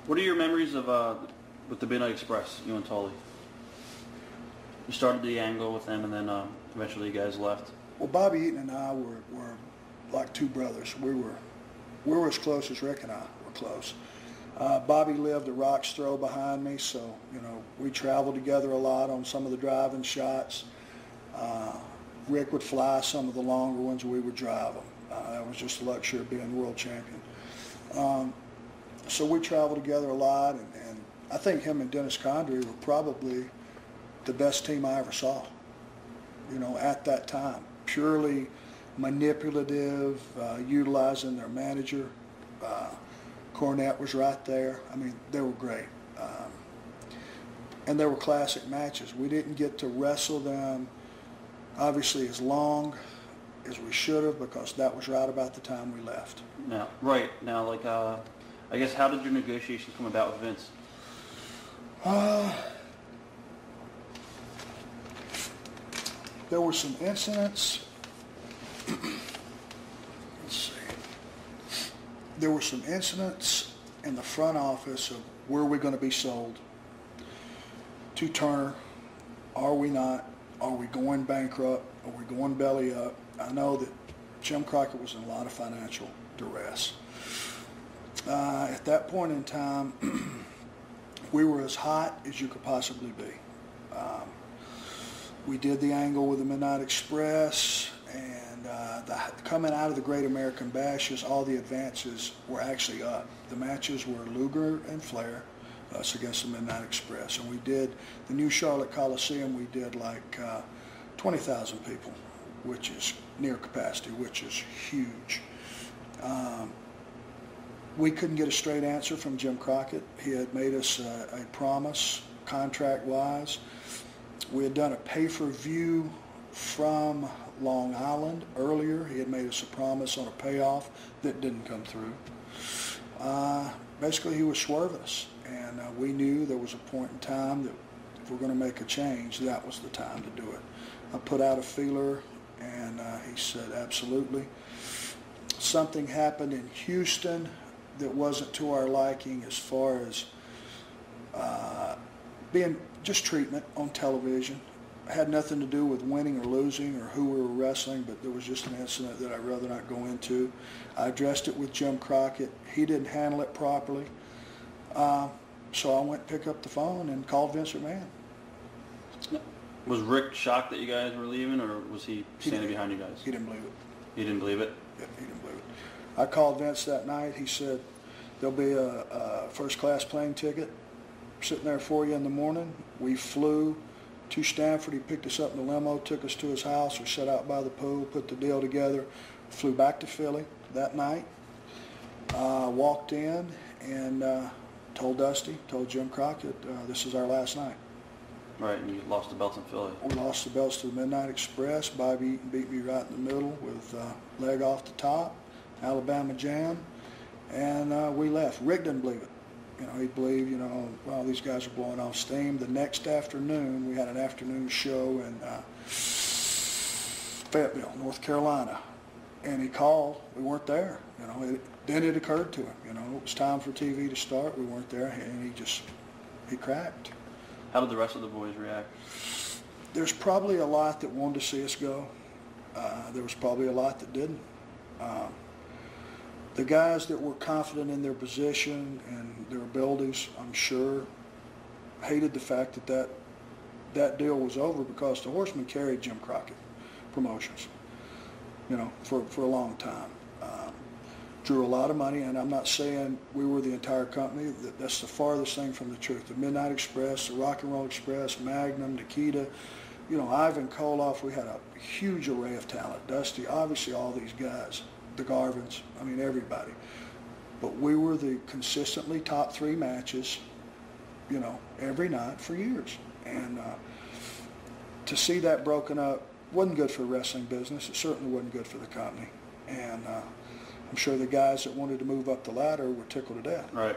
What are your memories of with the Midnight Express, you and Tully? You started the angle with them, and then eventually you guys left. Well, Bobby Eaton and I were like two brothers. We were as close as Rick and I were close. Bobby lived a rock's throw behind me, so we traveled together a lot on some of the driving shots. Rick would fly some of the longer ones. We would drive them. That was just the luxury of being world champion. So we traveled together a lot, and I think him and Dennis Condrey were probably the best team I ever saw, at that time. Purely manipulative, utilizing their manager. Cornette was right there. I mean, they were great. And they were classic matches. We didn't get to wrestle them, obviously, as long as we should have, because that was right about the time we left. Now, right. Now, I guess, how did your negotiations come about with Vince? There were some incidents. Let's see. There were some incidents in the front office of where we're going to be sold to Turner. Are we not? Are we going bankrupt? Are we going belly up? I know that Jim Crockett was in a lot of financial duress. At that point in time, we were as hot as you could possibly be. We did the angle with the Midnight Express, and coming out of the Great American Bashes, all the advances were actually up. The matches were Luger and Flair, us against the Midnight Express. And we did the new Charlotte Coliseum, we did like 20,000 people, which is near capacity, which is huge. We couldn't get a straight answer from Jim Crockett. He had made us a promise, contract-wise. We had done a pay-per-view from Long Island earlier. He had made us a promise on a payoff that didn't come through. Basically, he was swerving us, and we knew there was a point in time that if we're going to make a change, that was the time to do it. I put out a feeler, and he said, absolutely. Something happened in Houston that wasn't to our liking as far as being just treatment on television. It had nothing to do with winning or losing or who we were wrestling, but there was just an incident that I'd rather not go into. I addressed it with Jim Crockett. He didn't handle it properly. So I went and picked up the phone and called Vince McMahon. Was Rick shocked that you guys were leaving, or was he standing behind you guys? He didn't believe it. He didn't believe it? Yeah, he didn't believe it. I called Vince that night. He said, there'll be a first-class plane ticket sitting there for you in the morning. We flew to Stanford. He picked us up in the limo, took us to his house. We sat out by the pool, put the deal together, flew back to Philly that night, walked in and told Jim Crockett, this is our last night. Right, and you lost the belts in Philly. We lost the belts to the Midnight Express. Bobby Eaton beat me right in the middle with leg off the top, Alabama Jam, and we left. Rick didn't believe it. He believed, well, these guys are blowing off steam. The next afternoon, we had an afternoon show in Fayetteville, North Carolina, and he called. We weren't there. Then it occurred to him. It was time for TV to start. We weren't there, and he cracked. How did the rest of the boys react? There's probably a lot that wanted to see us go. There was probably a lot that didn't. The guys that were confident in their position and their abilities, I'm sure, hated the fact that deal was over, because the Horsemen carried Jim Crockett Promotions, for a long time. Drew a lot of money, and I'm not saying we were the entire company. That's the farthest thing from the truth. The Midnight Express, the Rock and Roll Express, Magnum, Nikita, Ivan Koloff. We had a huge array of talent. Dusty, obviously all these guys, the Garvins, everybody. But we were the consistently top 3 matches, every night for years. And to see that broken up wasn't good for the wrestling business. It certainly wasn't good for the company. And I'm sure the guys that wanted to move up the ladder were tickled to death. Right.